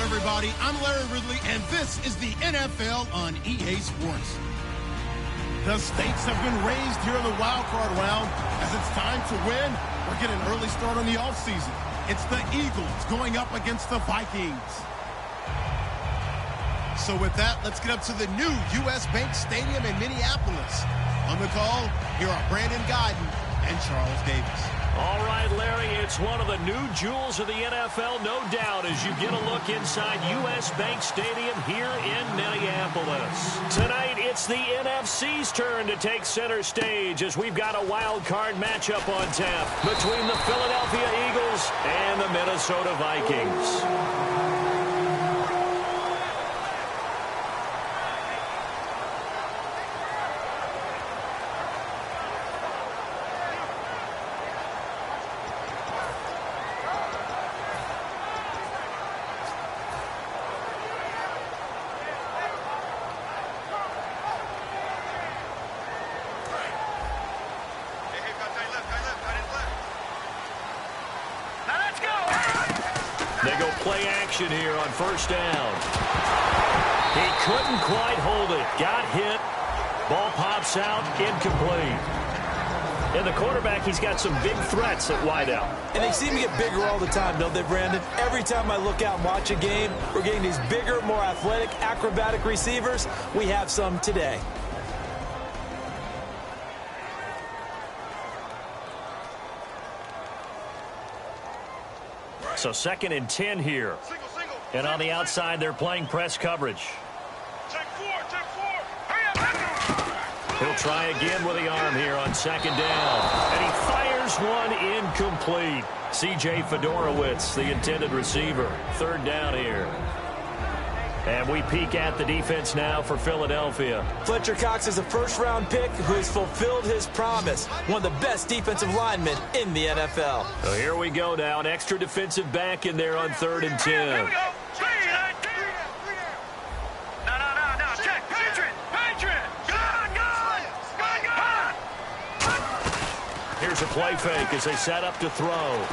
Everybody, I'm Larry Ridley, and this is the NFL on EA Sports. The stakes have been raised here in the wild card round. As it's time to win, we're getting an early start on the offseason. It's the Eagles going up against the Vikings. So with that, let's get up to the new U.S. Bank Stadium in Minneapolis. On the call, here are Brandon Guyton and Charles Davis. All right, Larry, it's one of the new jewels of the NFL, no doubt, as you get a look inside U.S. Bank Stadium here in Minneapolis. Tonight, it's the NFC's turn to take center stage as we've got a wild card matchup on tap between the Philadelphia Eagles and the Minnesota Vikings. They go play action here on first down. He couldn't quite hold it. Got hit. Ball pops out. Incomplete. And the quarterback, he's got some big threats at wideout. And they seem to get bigger all the time, don't they, Brandon? Every time I look out and watch a game, we're getting these bigger, more athletic, acrobatic receivers. We have some today. So 2nd and 10 here. And on the outside, they're playing press coverage. Check four. Hurry up. He'll try again with the arm here on 2nd down. And he fires one incomplete. C.J. Fedorowicz, the intended receiver. 3rd down here. And we peek at the defense now for Philadelphia. Fletcher Cox is a first-round pick who has fulfilled his promise. One of the best defensive linemen in the NFL. So here we go now. An extra defensive back in there on 3rd and 10. Here we go. No. Check. Patriot. Gone. Here's a play fake as they set up to throw.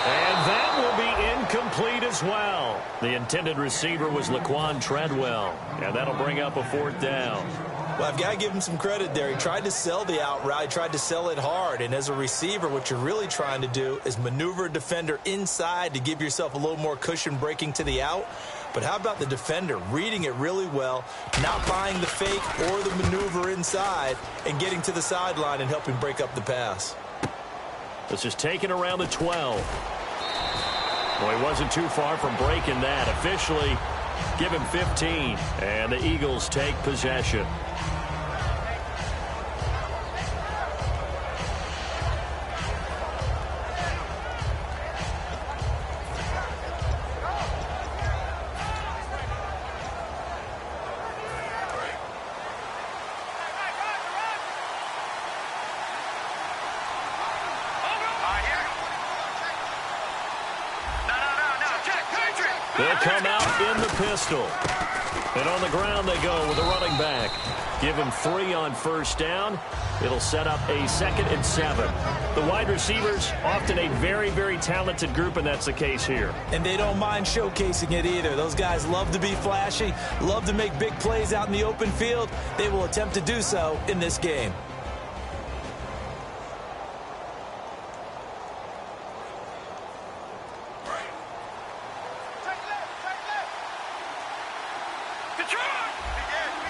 And that will be incomplete as well. The intended receiver was Laquan Treadwell. And that'll bring up a 4th down. Well, I've got to give him some credit there. He tried to sell the out route. He tried to sell it hard. And as a receiver, what you're really trying to do is maneuver a defender inside to give yourself a little more cushion breaking to the out. But how about the defender reading it really well, not buying the fake or the maneuver inside, and getting to the sideline and helping break up the pass? This is taken around the 12. Well, he wasn't too far from breaking that. Officially, give him 15. And the Eagles take possession. They'll come out in the pistol. And on the ground they go with a running back. Give him 3 on first down. It'll set up a 2nd and 7. The wide receivers, often a very, very talented group, and that's the case here. And they don't mind showcasing it either. Those guys love to be flashy, love to make big plays out in the open field. They will attempt to do so in this game.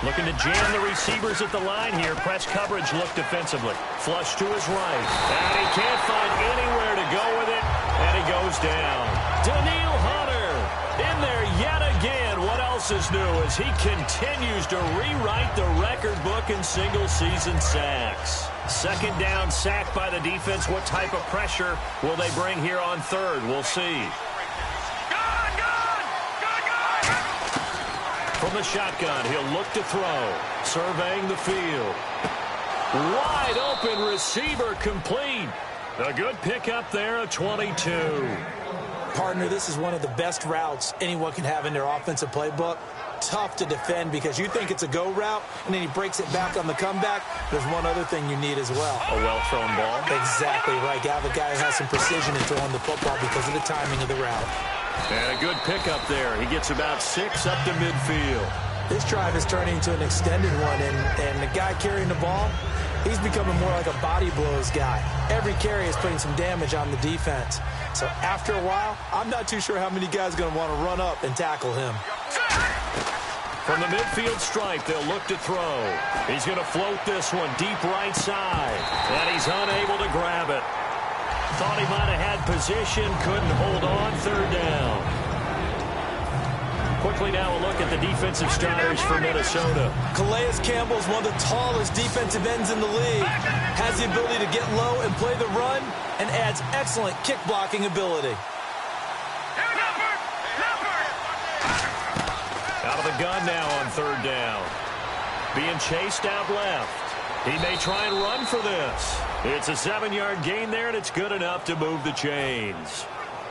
Looking to jam the receivers at the line here. Press coverage look defensively. Flush to his right. And he can't find anywhere to go with it. And he goes down. Daniil Hunter in there yet again. What else is new as he continues to rewrite the record book in single-season sacks. 2nd down, sack by the defense. What type of pressure will they bring here on 3rd? We'll see. From the shotgun, he'll look to throw. Surveying the field. Wide open receiver complete. A good pickup there, a 22. Partner, this is one of the best routes anyone can have in their offensive playbook. Tough to defend because you think it's a go route, and then he breaks it back on the comeback. There's one other thing you need as well. A well-thrown ball. Exactly right. You have a guy who has some precision in throwing the football because of the timing of the route. And a good pickup there. He gets about 6 up to midfield. This drive is turning into an extended one, and the guy carrying the ball, he's becoming more like a body blows guy. Every carry is putting some damage on the defense. So after a while, I'm not too sure how many guys are going to want to run up and tackle him. From the midfield stripe, they'll look to throw. He's going to float this one deep right side, and he's unable to grab it. Thought he might have had position, couldn't hold on, 3rd down. Quickly now a look at the defensive starters for Minnesota. Calais Campbell is one of the tallest defensive ends in the league. Has the ability to get low and play the run, and adds excellent kick blocking ability. Out of the gun now on 3rd down. Being chased out left. He may try and run for this. It's a 7-yard gain there, and it's good enough to move the chains.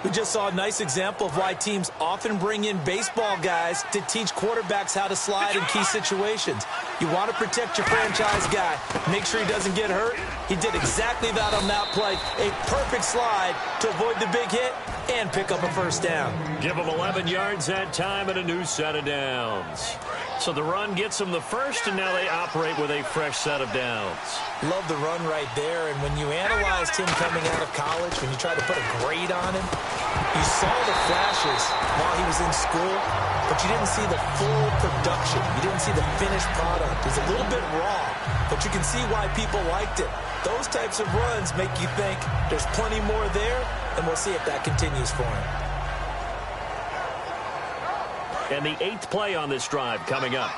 We just saw a nice example of why teams often bring in baseball guys to teach quarterbacks how to slide in key situations. You want to protect your franchise guy. Make sure he doesn't get hurt. He did exactly that on that play. A perfect slide to avoid the big hit and pick up a 1st down. Give him 11 yards that time and a new set of downs. So the run gets them the 1st, and now they operate with a fresh set of downs. Love the run right there, and when you analyzed him coming out of college, when you tried to put a grade on him, you saw the flashes while he was in school, but you didn't see the full production. You didn't see the finished product. It was a little bit raw, but you can see why people liked it. Those types of runs make you think there's plenty more there, and we'll see if that continues for him. And the 8th play on this drive coming up.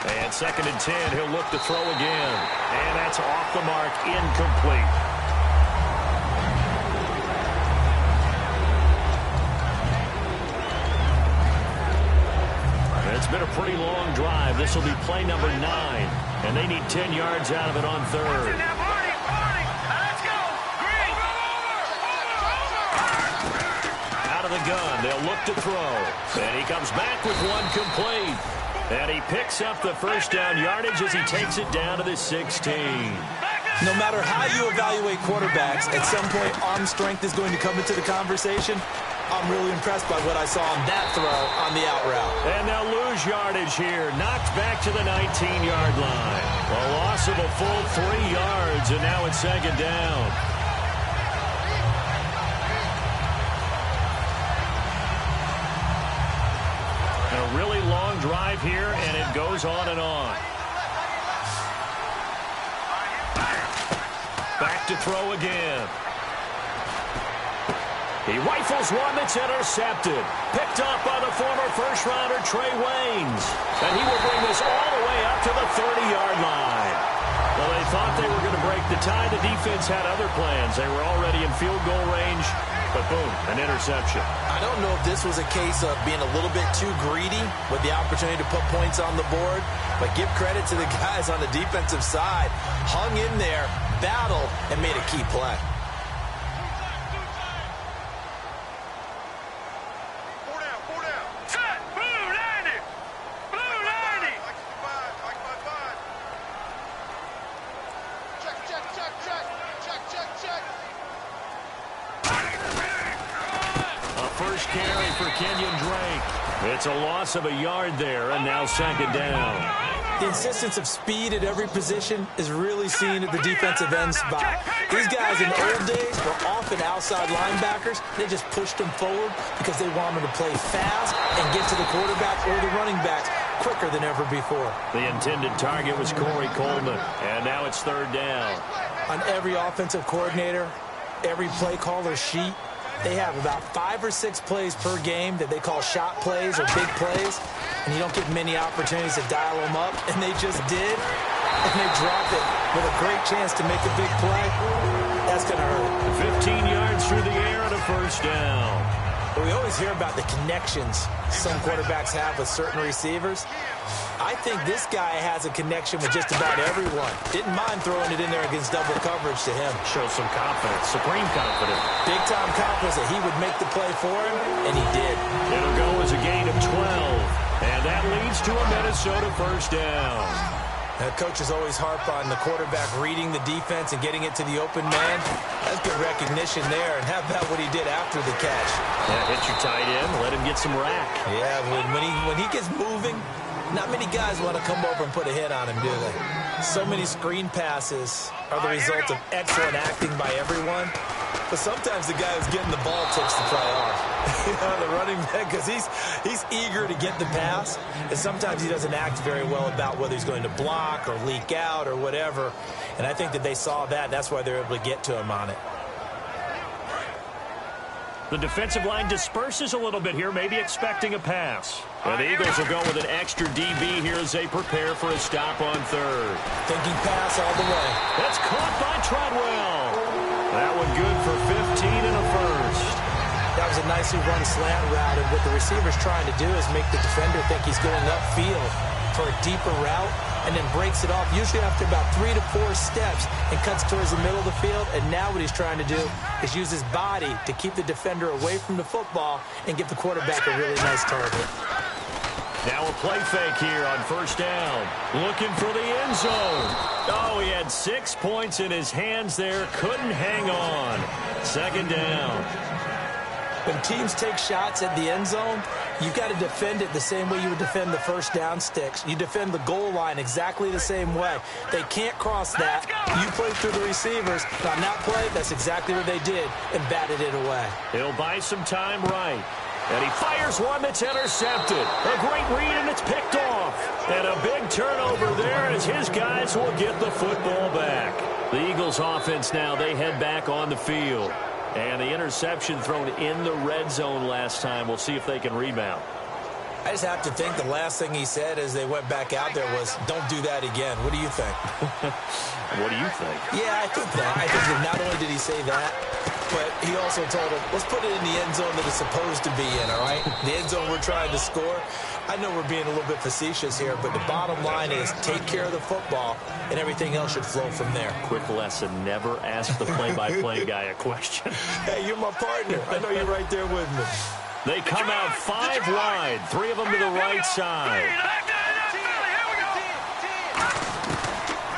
And 2nd and 10, he'll look to throw again. And that's off the mark, incomplete. It's been a pretty long drive. This will be play number 9. And they need 10 yards out of it on 3rd. Out of the gun, they'll look to throw. And he comes back with one complete. And he picks up the 1st down yardage as he takes it down to the 16. No matter how you evaluate quarterbacks, at some point arm strength is going to come into the conversation. I'm really impressed by what I saw on that throw on the out route. And they'll lose yardage here. Knocked back to the 19-yard line. A loss of a full 3 yards, and now it's 2nd down. A really long drive here, and it goes on and on. Back to throw again. He rifles one that's intercepted. Picked up by the former first-rounder Trey Waynes. And he will bring this all the way up to the 30-yard line. Well, they thought they were going to break the tie. The defense had other plans. They were already in field goal range. But boom, an interception. I don't know if this was a case of being a little bit too greedy with the opportunity to put points on the board. But give credit to the guys on the defensive side. Hung in there, battled, and made a key play. A first carry for Kenyon Drake. It's a loss of a yard there, and now second down. The insistence of speed at every position is really seen at the defensive end spot. These guys in the old days were often outside linebackers. They just pushed them forward because they wanted to play fast and get to the quarterback or the running backs quicker than ever before. The intended target was Corey Coleman, and now it's third down. On every offensive coordinator, every play caller sheet, they have about 5 or 6 plays per game that they call shot plays or big plays, and you don't get many opportunities to dial them up, and they just did, and they dropped it with a great chance to make a big play. That's going to hurt. 15 yards through the air and a first down. We always hear about the connections some quarterbacks have with certain receivers. I think this guy has a connection with just about everyone. Didn't mind throwing it in there against double coverage to him. Shows some confidence, supreme confidence. Big-time confidence that he would make the play for him, and he did. It'll go as a gain of 12, and that leads to a Minnesota first down. Now, coaches always harp on the quarterback reading the defense and getting it to the open man. That's good recognition there. And how about what he did after the catch? Yeah, hit your tight end, let him get some rack. Yeah, when he gets moving, not many guys want to come over and put a hit on him, do they? So many screen passes are the result of excellent acting by everyone. But sometimes the guy who's getting the ball takes the priority. The running back, because he's eager to get the pass, and sometimes he doesn't act very well about whether he's going to block or leak out or whatever. And I think that they saw that. That's why they're able to get to him on it. The defensive line disperses a little bit here, maybe expecting a pass. And the Eagles will go with an extra DB here as they prepare for a stop on third. Thinking pass all the way. That's caught by Treadwell. That one good for 15 and a first. That was a nicely run slant route, and what the receiver's trying to do is make the defender think he's going upfield for a deeper route, and then breaks it off, usually after about 3 to 4 steps, and cuts towards the middle of the field. And now what he's trying to do is use his body to keep the defender away from the football and give the quarterback a really nice target. Now a play fake here on first down. Looking for the end zone. Oh, he had 6 points in his hands there. Couldn't hang on. Second down. When teams take shots at the end zone, you've got to defend it the same way you would defend the first down sticks. You defend the goal line exactly the same way. They can't cross that. You play through the receivers. On that play, that's exactly what they did and batted it away. He'll buy some time right. And he fires one that's intercepted. A great read, and it's picked off. And a big turnover there as his guys will get the football back. The Eagles offense now, they head back on the field. And the interception thrown in the red zone last time. We'll see if they can rebound. I just have to think the last thing he said as they went back out there was, don't do that again. What do you think? What do you think? Yeah, I think that. I think that not only did he say that, but he also told him, let's put it in the end zone that it's supposed to be in, all right? The end zone we're trying to score. I know we're being a little bit facetious here, but the bottom line is take care of the football, and everything else should flow from there. Quick lesson, never ask the play-by-play guy a question. Hey, you're my partner. I know you're right there with me. They come out 5 wide, 3 of them to the right side.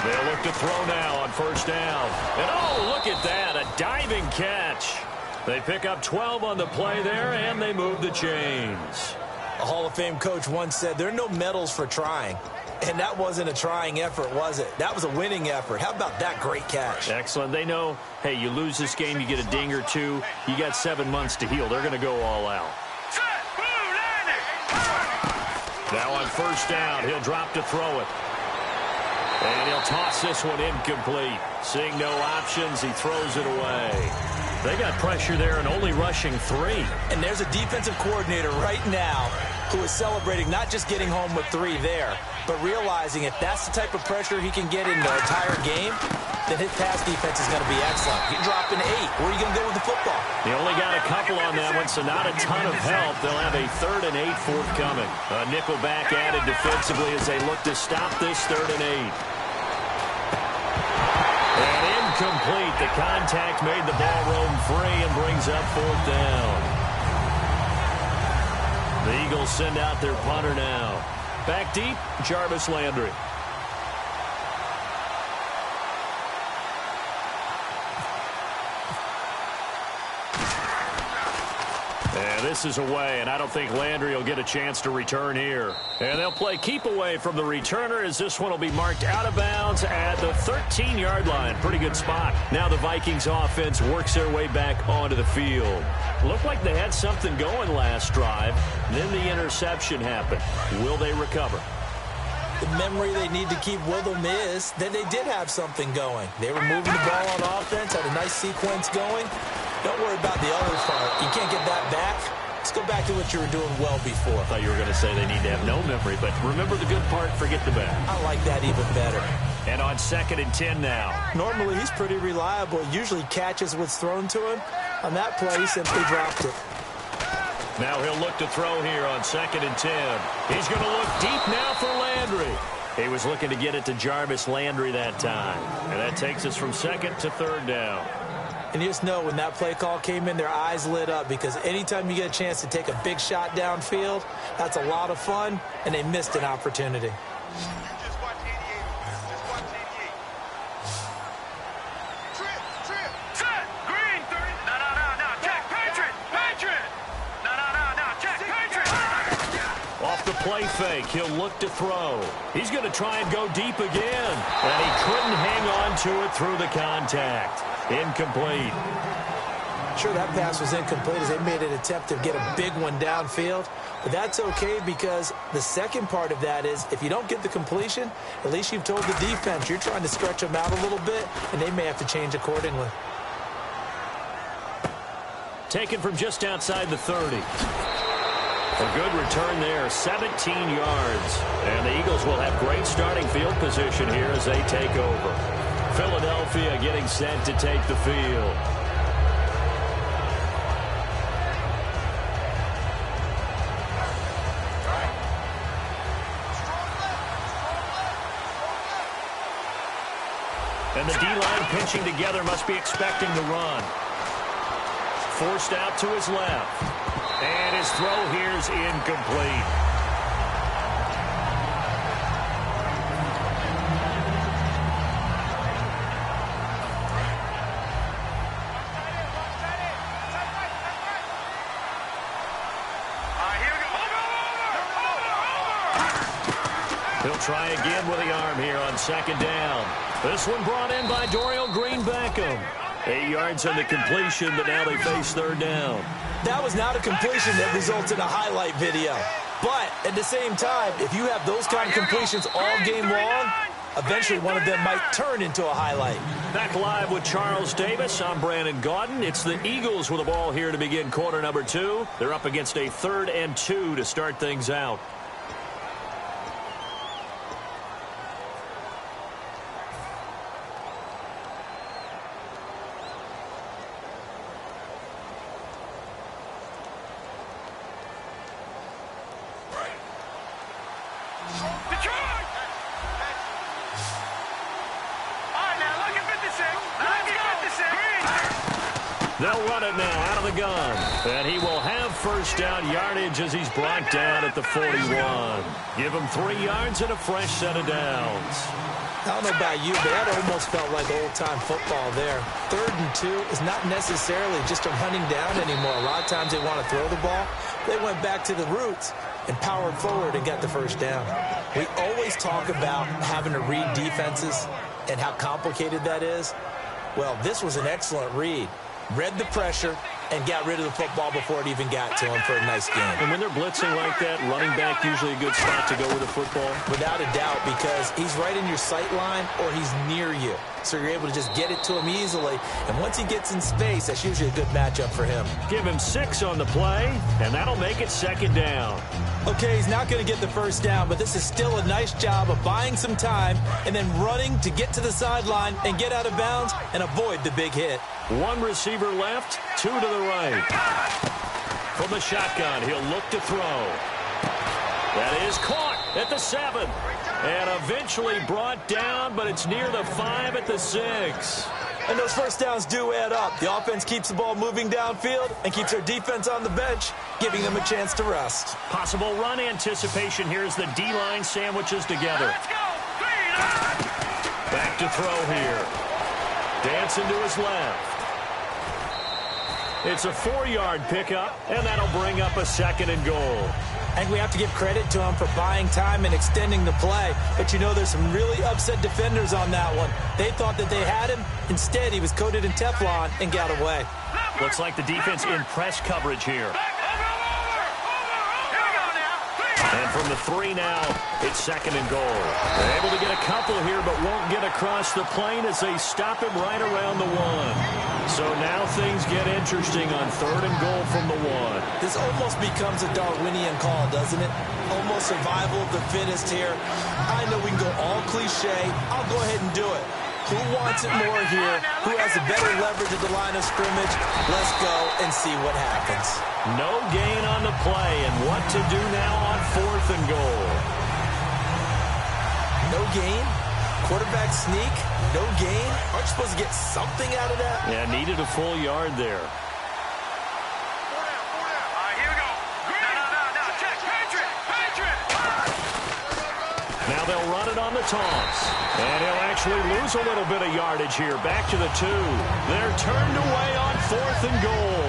They'll look to throw now on first down. And oh, look at that, a diving catch. They pick up 12 on the play there, and they move the chains. A Hall of Fame coach once said, there are no medals for trying. And that wasn't a trying effort, was it? That was a winning effort. How about that great catch? Excellent. They know, hey, you lose this game, you get a ding or two. You got 7 months to heal. They're going to go all out. Now on first down, he'll drop to throw it. And he'll toss this one incomplete. Seeing no options, he throws it away. They got pressure there and only rushing 3. And there's a defensive coordinator right now who is celebrating not just getting home with 3 there, but realizing if that's the type of pressure he can get in the entire game, then his pass defense is going to be excellent. You're dropping 8. Where are you going to go with the football? They only got a couple on that one, so not a ton of help. They'll have a 3rd and 8 forthcoming. A nickel back added defensively as they look to stop this 3rd and 8. And incomplete. The contact made the ball roam free and brings up 4th down. The Eagles send out their punter now. Back deep, Jarvis Landry. And this is away, and I don't think Landry will get a chance to return here. And they'll play keep away from the returner as this one will be marked out of bounds at the 13-yard line. Pretty good spot. Now the Vikings offense works their way back onto the field. Looked like they had something going last drive. Then the interception happened. Will they recover? The memory they need to keep with them is that they did have something going. They were moving the ball on offense, had a nice sequence going. Don't worry about the other part. You can't get that back. Let's go back to what you were doing well before. I thought you were going to say they need to have no memory, but remember the good part, forget the bad. I like that even better. And on 2nd and 10 now. Normally, he's pretty reliable. Usually catches what's thrown to him. On that play, he simply dropped it. Now he'll look to throw here on 2nd and 10. He's going to look deep now for Landry. He was looking to get it to Jarvis Landry that time. And that takes us from 2nd to 3rd down. And you just know when that play call came in, their eyes lit up because anytime you get a chance to take a big shot downfield, that's a lot of fun, and they missed an opportunity. You just watch 88. Just watch 88. Trip. Set. Green. 30. No. Jack. Patriot. No. Jack. Patriot. Off the play fake, he'll look to throw. He's going to try and go deep again. And he couldn't hang on to it through the contact. Incomplete. Sure, that pass was incomplete as they made an attempt to get a big one downfield. But that's okay because the second part of that is if you don't get the completion, at least you've told the defense you're trying to stretch them out a little bit, and they may have to change accordingly. Taken from just outside the 30. A good return there, 17 yards. And the Eagles will have great starting field position here as they take over. Philadelphia getting set to take the field. And the D-line pinching together must be expecting the run. Forced out to his left. And his throw here is incomplete. He'll try again with the arm here on 2nd down. This one brought in by Dorial Green-Beckham. 8 yards on the completion, but now they face 3rd down. That was not a completion that results in a highlight video. But at the same time, if you have those kind of completions all game long, eventually one of them might turn into a highlight. Back live with Charles Davis. I'm Brandon Gaudin. It's the Eagles with the ball here to begin quarter number 2. They're up against a 3rd and 2 to start things out. They'll run it now out of the gun. And he will have 1st down yardage as he's brought down at the 41. Give him 3 yards and a fresh set of downs. I don't know about you, but that almost felt like old-time football there. 3rd and 2 is not necessarily just a running down anymore. A lot of times they want to throw the ball. They went back to the roots and powered forward and got the 1st down. We always talk about having to read defenses and how complicated that is. Well, this was an excellent read. Read the pressure and got rid of the football before it even got to him for a nice game. And when they're blitzing like that, running back usually a good spot to go with the football? Without a doubt, because he's right in your sight line or he's near you. So you're able to just get it to him easily. And once he gets in space, that's usually a good matchup for him. Give him 6 on the play, and that'll make it 2nd down. Okay, he's not going to get the 1st down, but this is still a nice job of buying some time and then running to get to the sideline and get out of bounds and avoid the big hit. 1 receiver left, 2 to the right. From the shotgun, he'll look to throw. That is caught at the 7. And eventually brought down, but it's near the 5 at the 6. And those 1st downs do add up. The offense keeps the ball moving downfield and keeps their defense on the bench, giving them a chance to rest. Possible run anticipation here as the D-line sandwiches together. Let's go. Back to throw here. Dancing to his left. It's a 4-yard pickup, and that'll bring up a 2nd and goal. And we have to give credit to him for buying time and extending the play. But, you know, there's some really upset defenders on that one. They thought that they had him. Instead, he was coated in Teflon and got away. Looks like the defense in press coverage here. And from the 3 now, it's 2nd and goal. They're able to get a couple here, but won't get across the plane as they stop him right around the 1. So now things get interesting on 3rd and goal from the 1. This almost becomes a Darwinian call, doesn't it? Almost survival of the fittest here. I know we can go all cliche. I'll go ahead and do it. Who wants it more here? Who has a better leverage at the line of scrimmage? Let's go and see what happens. No gain on the play, and what to do now on 4th and goal. No gain? Quarterback sneak? No gain? Aren't you supposed to get something out of that? Yeah, needed a full yard there. Now they'll run it on the toss. And he'll actually lose a little bit of yardage here. Back to the 2. They're turned away on 4th and goal.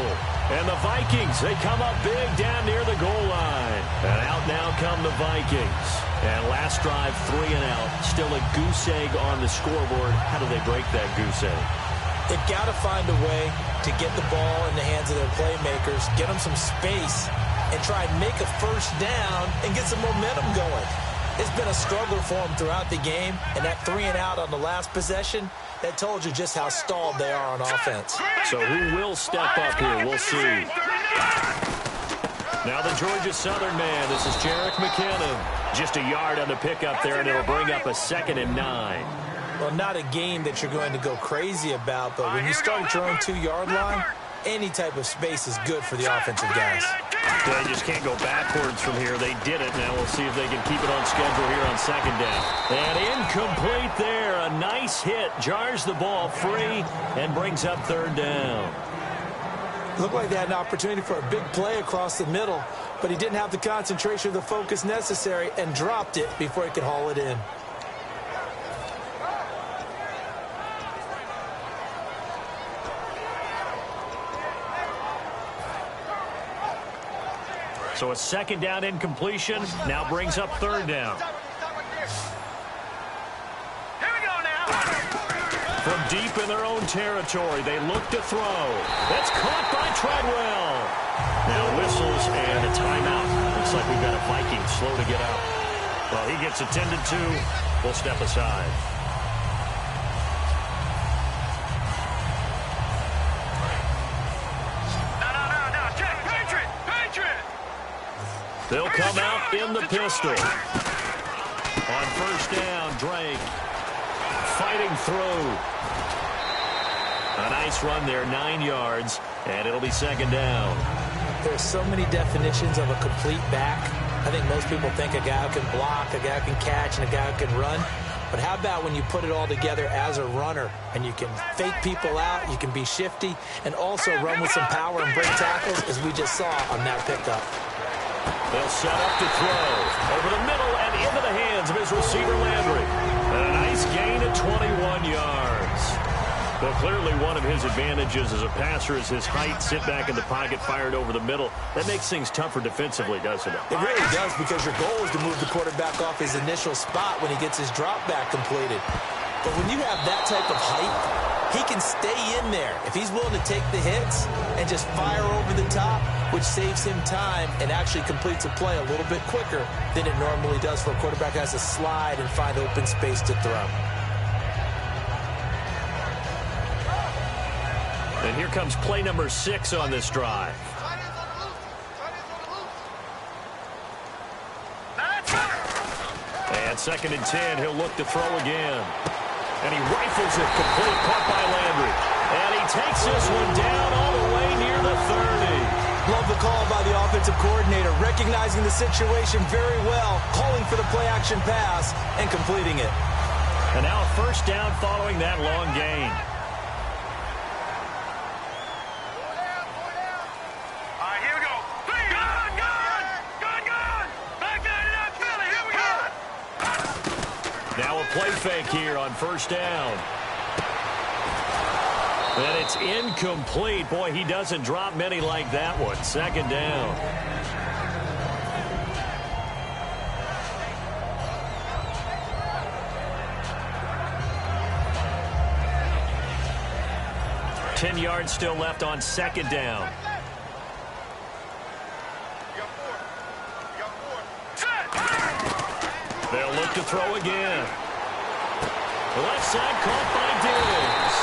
And the Vikings, they come up big down near the goal line. And out now come the Vikings. And last drive, 3 and out. Still a goose egg on the scoreboard. How do they break that goose egg? They've got to find a way to get the ball in the hands of their playmakers, get them some space, and try and make a first down and get some momentum going. It's been a struggle for them throughout the game, and that 3 and out on the last possession, that told you just how stalled they are on offense. So who will step up here? We'll see. Now the Georgia Southern man, this is Jerick McKinnon. Just a yard on the pickup there, and it'll bring up a 2nd and 9. Well, not a game that you're going to go crazy about, but when you start at your own 2-yard line, any type of space is good for the offensive guys. They just can't go backwards from here. They did it. Now we'll see if they can keep it on schedule here on 2nd down. And incomplete there. A nice hit. Jars the ball free and brings up 3rd down. Looked like they had an opportunity for a big play across the middle, but he didn't have the concentration or the focus necessary and dropped it before he could haul it in. So a 2nd down incompletion now brings up 3rd down. From deep in their own territory, they look to throw. That's caught by Treadwell. Now whistles and a timeout. Looks like we've got a Viking slow to get out. Well, he gets attended to. We'll step aside. They'll come out in the pistol. On 1st down, Drake fighting through. A nice run there, 9 yards, and it'll be 2nd down. There's so many definitions of a complete back. I think most people think a guy who can block, a guy who can catch, and a guy who can run. But how about when you put it all together as a runner, and you can fake people out, you can be shifty, and also run with some power and break tackles, as we just saw on that pickup. They'll set up to throw. Over the middle and into the hands of his receiver, Landry. And a nice gain of 21 yards. Well, clearly one of his advantages as a passer is his height. Sit back in the pocket, fired over the middle. That makes things tougher defensively, doesn't it? It really does, because your goal is to move the quarterback off his initial spot when he gets his drop back completed. But when you have that type of height, he can stay in there if he's willing to take the hits and just fire over the top, which saves him time and actually completes a play a little bit quicker than it normally does for a quarterback who has to slide and find open space to throw. And here comes play number 6 on this drive. And 2nd and 10, he'll look to throw again. And he rifles it complete, caught by Landry. And he takes this one down all the way near the 30. Love the call by the offensive coordinator, recognizing the situation very well, calling for the play-action pass, and completing it. And now a 1st down following that long gain. Now a play fake here on 1st down. And it's incomplete. Boy, he doesn't drop many like that one. Second down. Ten yards still left on second down. They'll look to throw again. Left side caught by Diggs.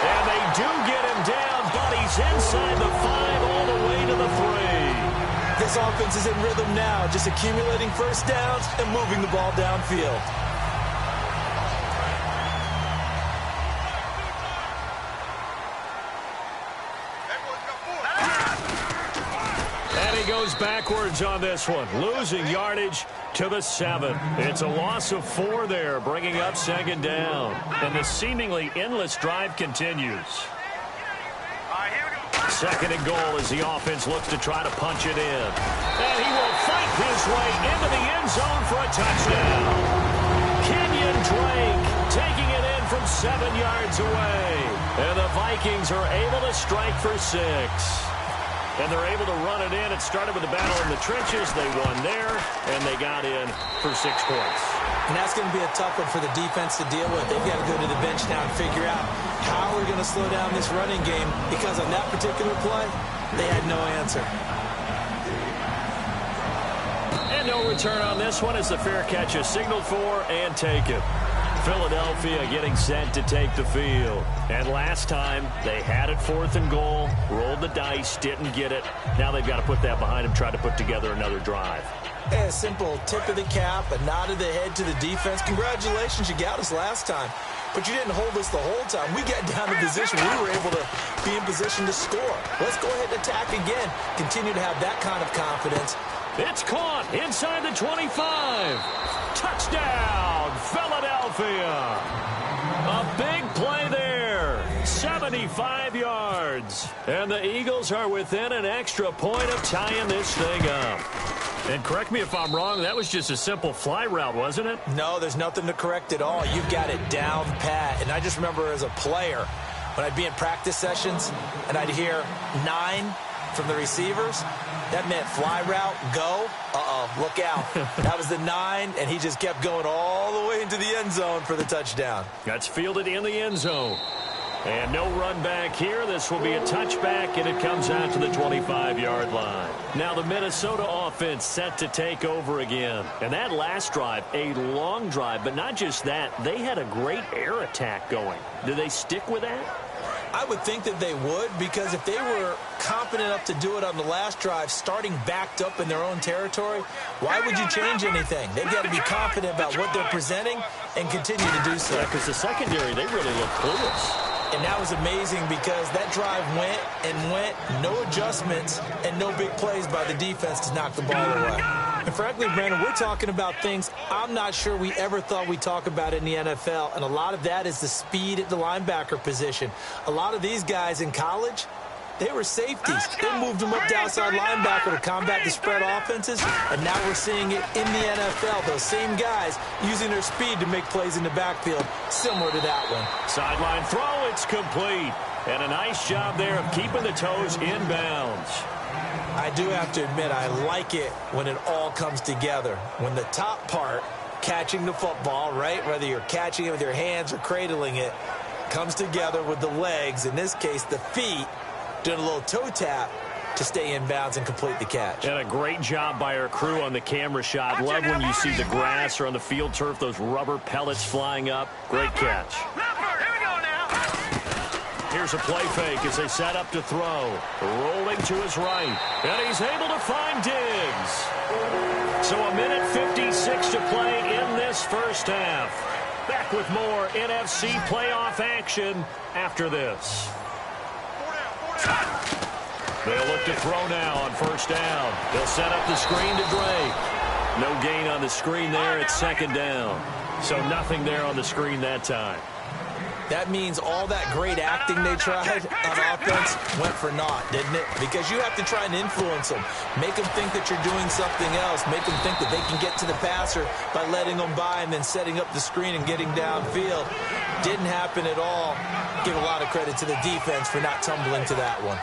And they do get him down, but he's inside the 5 all the way to the 3. This offense is in rhythm now, just accumulating first downs and moving the ball downfield. And he goes backwards on this one, losing yardage to the 7. It's a loss of 4 there, bringing up second down. And the seemingly endless drive continues. Second and goal as the offense looks to try to punch it in. And he will fight his way into the end zone for a touchdown. Kenyon Drake taking it in from 7 yards away. And the Vikings are able to strike for 6. And they're able to run it in. It started with a battle in the trenches. They won there, and they got in for 6 points. And that's going to be a tough one for the defense to deal with. They've got to go to the bench now and figure out how we're going to slow down this running game, because on that particular play, they had no answer. And no return on this one as the fair catch is signaled for and taken. Philadelphia getting set to take the field. And last time, they had it 4th and goal, rolled the dice, didn't get it. Now they've got to put that behind them, try to put together another drive. A simple tip of the cap, a nod of the head to the defense. Congratulations, you got us last time. But you didn't hold us the whole time. We got down to position. We were able to be in position to score. Let's go ahead and attack again. Continue to have that kind of confidence. It's caught inside the 25. Touchdown, Philadelphia. A big play there. 75 yards. And the Eagles are within an extra point of tying this thing up. And correct me if I'm wrong, that was just a simple fly route, wasn't it? No, there's nothing to correct at all. You've got it down pat. And I just remember as a player, when I'd be in practice sessions and I'd hear 9 from the receivers, that meant fly route, go. Look out. That was the 9, and he just kept going all the way into the end zone for the touchdown. That's fielded in the end zone. And no run back here. This will be a touchback, and it comes out to the 25-yard line. Now the Minnesota offense set to take over again. And that last drive, a long drive, but not just that. They had a great air attack going. Do they stick with that? I would think that they would, because if they were confident enough to do it on the last drive, starting backed up in their own territory, why would you change anything? They've got to be confident about what they're presenting and continue to do so. Yeah, because the secondary, they really look clueless. And that was amazing because that drive went and went, no adjustments and no big plays by the defense to knock the ball away. And frankly, Brandon, we're talking about things I'm not sure we ever thought we'd talk about in the NFL, and a lot of that is the speed at the linebacker position. A lot of these guys in college, they were safeties. They moved them up to outside linebacker to combat the spread offenses, and now we're seeing it in the NFL. Those same guys using their speed to make plays in the backfield, similar to that one. Sideline throw, it's complete. And a nice job there of keeping the toes inbounds. I do have to admit, I like it when it all comes together. When the top part, catching the football, right, whether you're catching it with your hands or cradling it, comes together with the legs, in this case the feet, doing a little toe tap to stay in bounds and complete the catch. And a great job by our crew on the camera shot. Love when you see the grass or on the field turf, those rubber pellets flying up. Great catch. Here's a play fake as they set up to throw. Rolling to his right. And he's able to find Diggs. So a minute 56 to play in this first half. Back with more NFC playoff action after this. They'll look to throw now on first down. They'll set up the screen to Drake. No gain on the screen there. It's second down. So nothing there on the screen that time. That means all that great acting they tried on offense went for naught, didn't it? Because you have to try and influence them. Make them think that you're doing something else. Make them think that they can get to the passer by letting them by and then setting up the screen and getting downfield. didn't happen at all. Give a lot of credit to the defense for not tumbling to that one.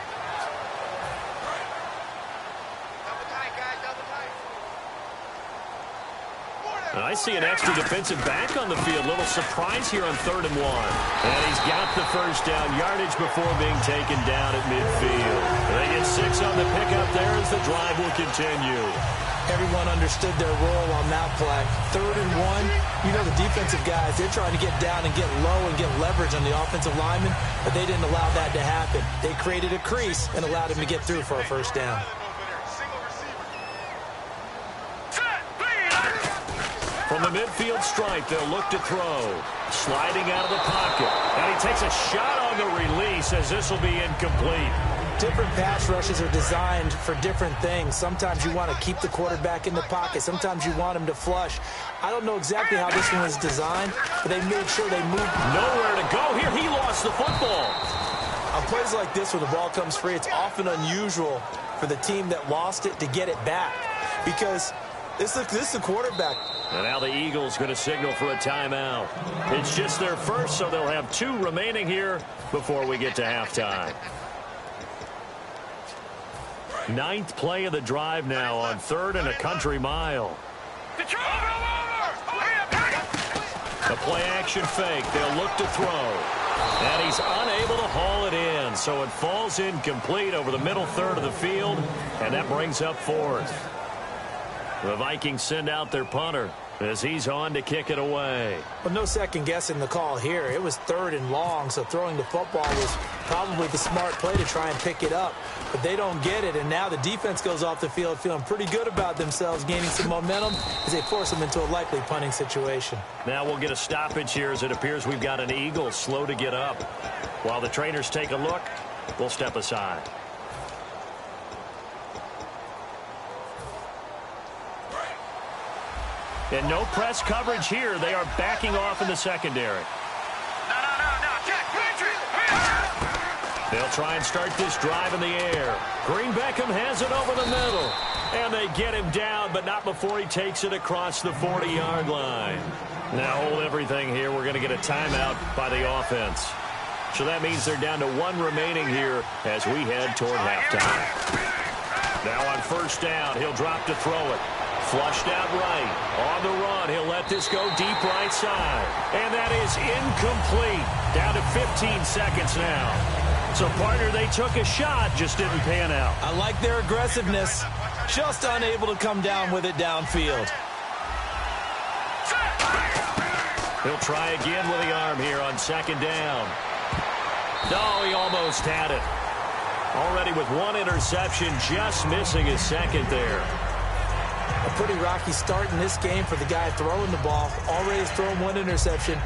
And I see an extra defensive back on the field. Little surprise here on 3rd and 1. And he's got the first down yardage before being taken down at midfield. They get 6 on the pickup there as the drive will continue. Everyone understood their role on that play. 3rd and 1, you know the defensive guys, they're trying to get down and get low and get leverage on the offensive lineman, but they didn't allow that to happen. They created a crease and allowed him to get through for a first down. From the midfield stripe, they'll look to throw. Sliding out of the pocket. And he takes a shot on the release as this will be incomplete. Different pass rushes are designed for different things. Sometimes you want to keep the quarterback in the pocket. Sometimes you want him to flush. I don't know exactly how this one was designed, but they made sure they moved. Nowhere to go here. He lost the football. On plays like this where the ball comes free, it's often unusual for the team that lost it to get it back because this is the quarterback. And now the Eagles going to signal for a timeout. It's just their first, so they'll have 2 remaining here before we get to halftime. 9th play of the drive now on 3rd and a country mile. The play action fake. They'll look to throw. And he's unable to haul it in, so it falls incomplete over the middle third of the field, and that brings up 4th. The Vikings send out their punter as he's on to kick it away. Well, no second guessing the call here. It was 3rd and long, so throwing the football was probably the smart play to try and pick it up. But they don't get it, and now the defense goes off the field feeling pretty good about themselves, gaining some momentum as they force them into a likely punting situation. Now we'll get a stoppage here as it appears we've got an Eagle slow to get up. While the trainers take a look, we'll step aside. And no press coverage here. They are backing off in the secondary. They'll try and start this drive in the air. Green Beckham has it over the middle. And they get him down, but not before he takes it across the 40-yard line. Now hold everything here. We're going to get a timeout by the offense. So that means they're down to 1 remaining here as we head toward halftime. Now on 1st down, he'll drop to throw it. Flushed out right. On the run, he'll let this go deep right side. And that is incomplete. Down to 15 seconds now. So, partner, they took a shot, just didn't pan out. I like their aggressiveness. Just unable to come down with it downfield. He'll try again with the arm here on 2nd down. No, he almost had it. Already with 1 interception, just missing his 2nd there. A pretty rocky start in this game for the guy throwing the ball. Already thrown 1 interception.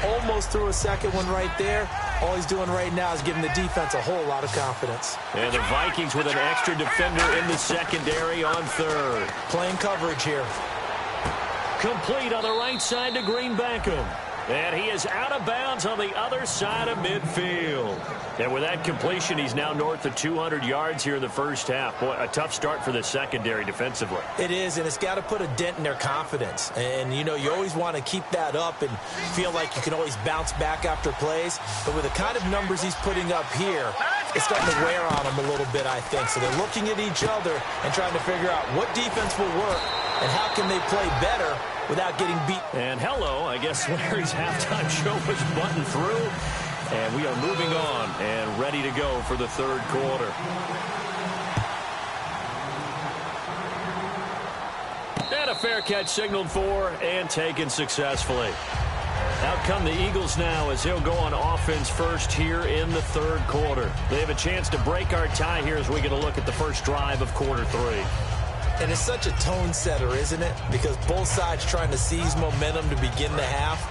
Almost threw a 2nd one right there. All he's doing right now is giving the defense a whole lot of confidence. And the Vikings with an extra defender in the secondary on 3rd. Playing coverage here. Complete on the right side to Green Beckham. And he is out of bounds on the other side of midfield. And with that completion, he's now north of 200 yards here in the first half. Boy, a tough start for the secondary defensively. It is, and it's got to put a dent in their confidence. And, you know, you always want to keep that up and feel like you can always bounce back after plays. But with the kind of numbers he's putting up here, it's starting to wear on them a little bit, I think. So they're looking at each other and trying to figure out what defense will work and how can they play better without getting beat. And hello, I guess Larry's halftime show was buttoned through. And we are moving on and ready to go for the 3rd quarter. And a fair catch signaled for and taken successfully. Out come the Eagles now as they'll go on offense first here in the 3rd quarter. They have a chance to break our tie here as we get a look at the first drive of quarter 3. And it's such a tone setter, isn't it? Because both sides trying to seize momentum to begin the half.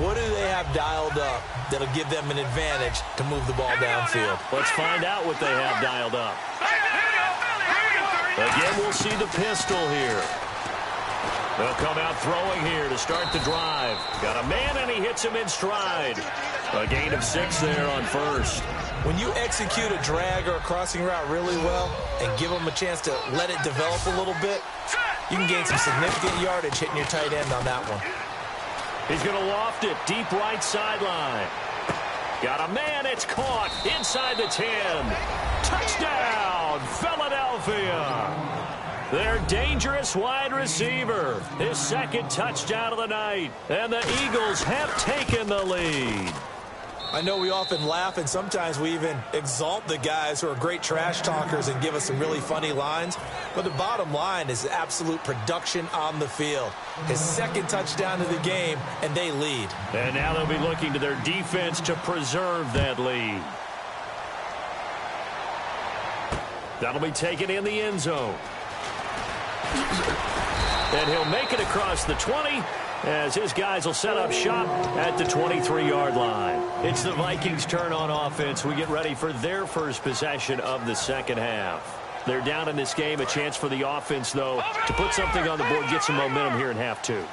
What do they have dialed up that'll give them an advantage to move the ball downfield? Let's find out what they have dialed up. Again, we'll see the pistol here. They'll come out throwing here to start the drive. Got a man, and he hits him in stride. A gain of 6 there on 1st. When you execute a drag or a crossing route really well and give them a chance to let it develop a little bit, you can gain some significant yardage hitting your tight end on that one. He's going to loft it deep right sideline. Got a man. It's caught inside the 10. Touchdown, Philadelphia. Their dangerous wide receiver. His second touchdown of the night. And the Eagles have taken the lead. I know we often laugh, and sometimes we even exalt the guys who are great trash talkers and give us some really funny lines. But the bottom line is absolute production on the field. His second touchdown of the game, and they lead. And now they'll be looking to their defense to preserve that lead. That'll be taken in the end zone. And he'll make it across the 20 as his guys will set up shop at the 23-yard line. It's the Vikings' turn on offense. We get ready for their first possession of the second half. They're down in this game. A chance for the offense, though, to put something on the board, get some momentum here in half two.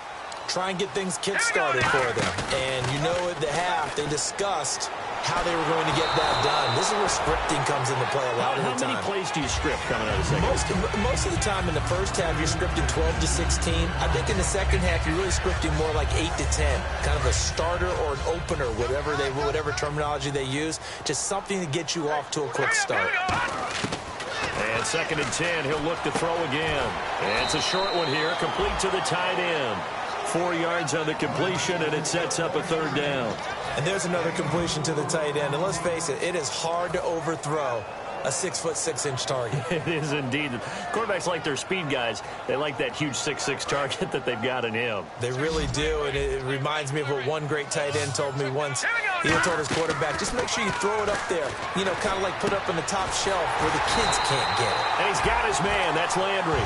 Try and get things kick-started for them. And you know at the half they discussed how they were going to get that done. This is where scripting comes into play a lot of the time. How many plays do you script coming out of the second? Most of the time in the first half, you're scripting 12 to 16. I think in the second half, you're really scripting more like 8 to 10. Kind of a starter or an opener, whatever terminology they use. Just something to get you off to a quick start. And second and 10, he'll look to throw again. And it's a short one here, complete to the tight end. 4 yards on the completion, and it sets up a third down. And there's another completion to the tight end. And let's face it, it is hard to overthrow a 6'6" target. It is indeed. Quarterbacks like their speed guys. They like that huge 6'6" target that they've got in him. They really do, and it reminds me of what one great tight end told me once. He told his quarterback, just make sure you throw it up there, you know, kind of like put up on the top shelf where the kids can't get it. And he's got his man. That's Landry.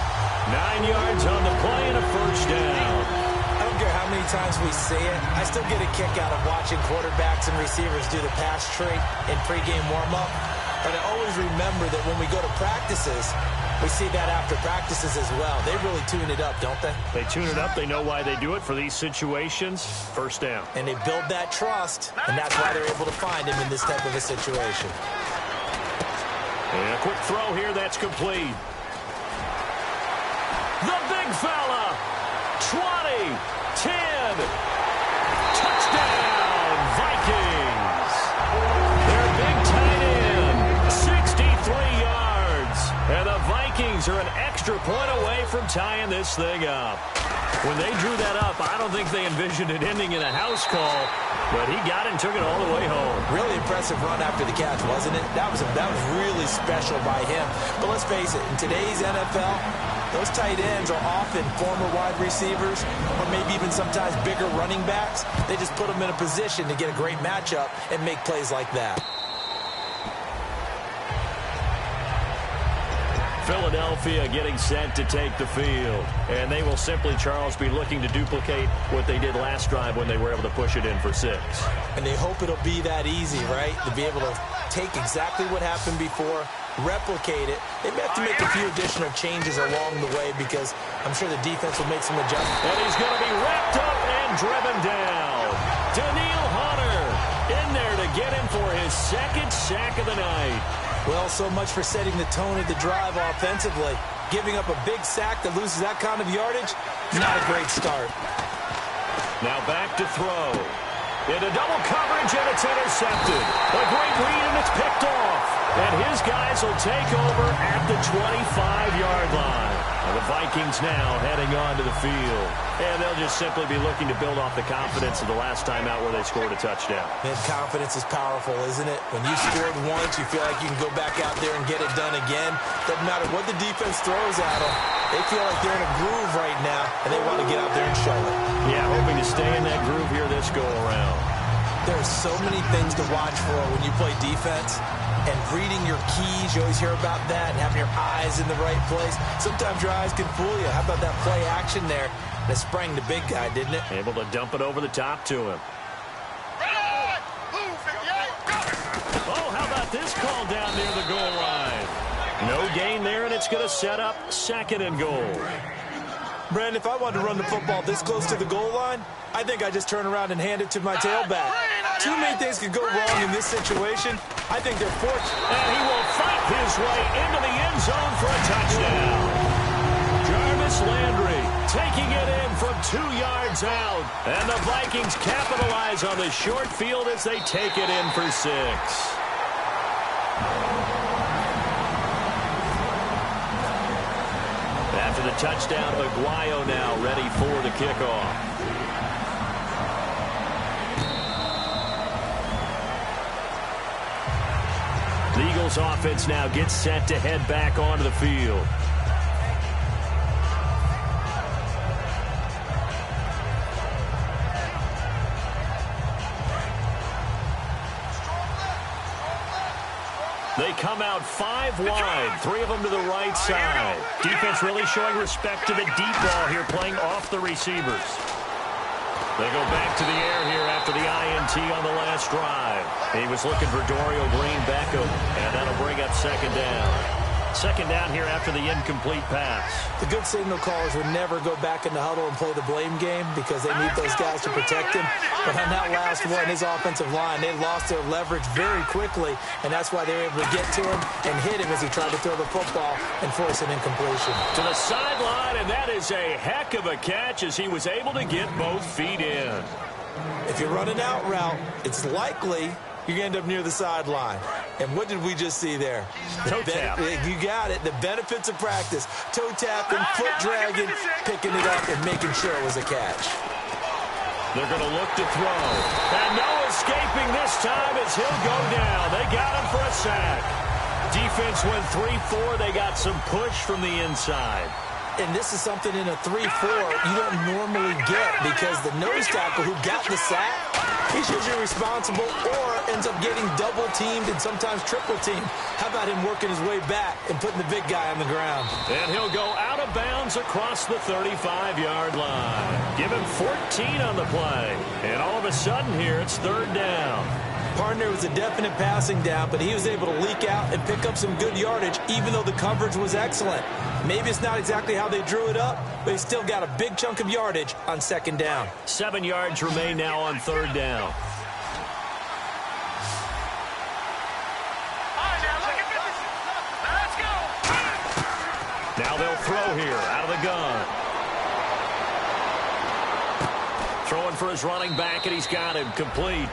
9 yards on the play and a first down. I don't care how many times we see it. I still get a kick out of watching quarterbacks and receivers do the pass tree in pregame warm-up. But I always remember that when we go to practices, we see that after practices as well. They really tune it up, don't they? They tune it up. They know why they do it for these situations. First down. And they build that trust, and that's why they're able to find him in this type of a situation. And a quick throw here. That's complete. The big fella. 20, 10. Touchdown, Vikings. Their big tight end, 63 yards. And the Vikings are an extra point away from tying this thing up. When they drew that up, I don't think they envisioned it ending in a house call, but he got it and took it all the way home. Really impressive run after the catch, wasn't it? That was really special by him. But let's face it, in today's NFL, those tight ends are often former wide receivers or maybe even sometimes bigger running backs. They just put them in a position to get a great matchup and make plays like that. Philadelphia getting set to take the field. And they will simply, Charles, be looking to duplicate what they did last drive when they were able to push it in for 6. And they hope it'll be that easy, right? To be able to take exactly what happened before, replicate it. They may have to make a few additional changes along the way because I'm sure the defense will make some adjustments. And he's going to be wrapped up and driven down. Daniil Hunter in there to get him for his second sack of the night. Well, so much for setting the tone of the drive offensively. Giving up a big sack that loses that kind of yardage, not a great start. Now back to throw. Into double coverage, and it's intercepted. A great read, and it's picked off. And his guys will take over at the 25-yard line. And the Vikings now heading on to the field. And they'll just simply be looking to build off the confidence of the last time out where they scored a touchdown. Man, confidence is powerful, isn't it? When you scored once, you feel like you can go back out there and get it done again. Doesn't matter what the defense throws at them. They feel like they're in a groove right now, and they want to get out there and show it. Yeah, hoping to stay in that groove here this go-around. There are so many things to watch for when you play defense. And reading your keys, you always hear about that, and having your eyes in the right place. Sometimes your eyes can fool you. How about that play action there? That sprang the big guy, didn't it? Able to dump it over the top to him. Oh, how about this call down near the goal line? No gain there, and it's going to set up second and goal. Brandon, if I wanted to run the football this close to the goal line, I think I just turn around and hand it to my tailback. Too many things could go wrong in this situation. I think they're fortunate. And he will fight his way into the end zone for a touchdown. Jarvis Landry taking it in from 2 yards out. And the Vikings capitalize on the short field as they take it in for 6. After the touchdown, Aguayo now ready for the kickoff. The Eagles offense now gets set to head back onto the field. They come out 5 wide, 3 of them to the right side. Defense really showing respect to the deep ball here, playing off the receivers. They go back to the air here after the INT on the last drive. He was looking for Dorial Green-Beckham, and that'll bring up second down. Second down here after the incomplete pass. The good signal callers would never go back in the huddle and play the blame game because they need those guys to protect him. But on that last one, his offensive line, they lost their leverage very quickly, and that's why they were able to get to him and hit him as he tried to throw the football and force an incompletion. To the sideline, and that is a heck of a catch as he was able to get both feet in. If you run an out route, it's likely you're going to end up near the sideline. And what did we just see there? Toe tap. You got it. The benefits of practice. Toe tapping, foot dragging, picking it up, and making sure it was a catch. They're going to look to throw. And no escaping this time as he'll go down. They got him for a sack. Defense went 3-4. They got some push from the inside. And this is something in a 3-4 you don't normally get because the nose tackle who got the sack, he's usually responsible or ends up getting double-teamed and sometimes triple-teamed. How about him working his way back and putting the big guy on the ground? And he'll go out of bounds across the 35-yard line. Give him 14 on the play. And all of a sudden here, it's third down. Partner was a definite passing down, but he was able to leak out and pick up some good yardage, even though the coverage was excellent. Maybe it's not exactly how they drew it up, but he still got a big chunk of yardage on second down. 7 yards remain now on third down. Now they'll throw here out of the gun. Throwing for his running back, and he's got him complete.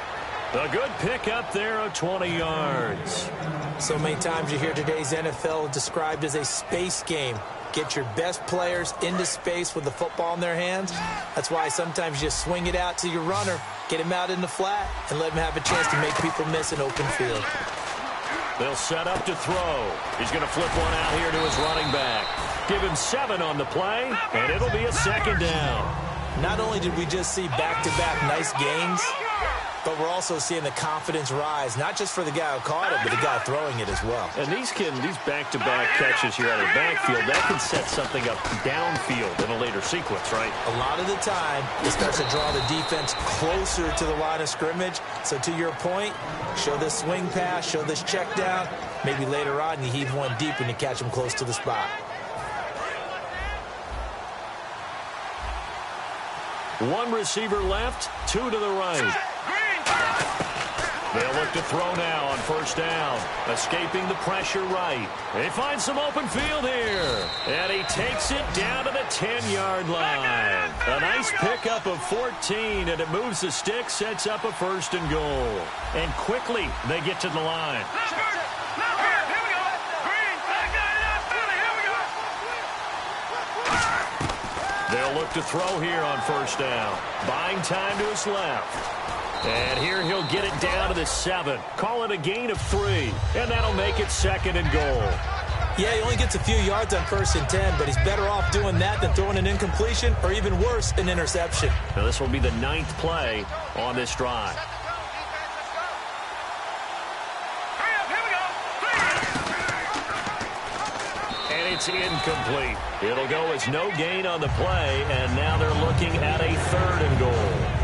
A good pickup there of 20 yards. So many times you hear today's NFL described as a space game. Get your best players into space with the football in their hands. That's why sometimes you just swing it out to your runner, get him out in the flat, and let him have a chance to make people miss an open field. They'll set up to throw. He's going to flip one out here to his running back. Give him 7 on the play, and it'll be a second down. Not only did we just see back-to-back nice games, but we're also seeing the confidence rise, not just for the guy who caught it, but the guy throwing it as well. And these back-to-back catches here out of the backfield, that can set something up downfield in a later sequence, right? A lot of the time, it starts to draw the defense closer to the line of scrimmage. So to your point, show this swing pass, show this check down. Maybe later on you heave one deep when you catch him close to the spot. One receiver left, 2 to the right. They'll look to throw now on first down. Escaping the pressure right. They find some open field here. And he takes it down to the 10-yard line. A nice pickup of 14, and it moves the stick, sets up a first and goal. And quickly, they get to the line. They'll look to throw here on first down. Buying time to his left. And here he'll get it down to the 7. Call it a gain of 3. And that'll make it second and goal. Yeah, he only gets a few yards on first and 10, but he's better off doing that than throwing an incompletion or even worse, an interception. Now this will be the 9th play on this drive. And it's incomplete. It'll go as no gain on the play, and now they're looking at a third and goal.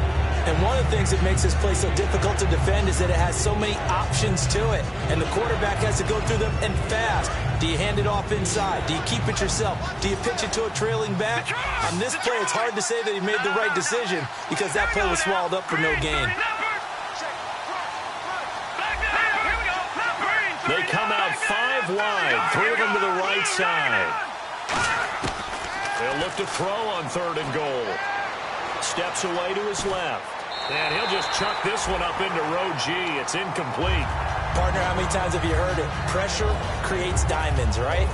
And one of the things that makes this play so difficult to defend is that it has so many options to it. And the quarterback has to go through them and fast. Do you hand it off inside? Do you keep it yourself? Do you pitch it to a trailing back? On this play, it's hard to say that he made the right decision because that play was swallowed up for no gain. They come out 5 wide, 3 of them to the right side. They'll look to throw on 3rd and goal. Steps away to his left. And he'll just chuck this one up into row G. It's incomplete. Partner, how many times have you heard it? Pressure creates diamonds, right?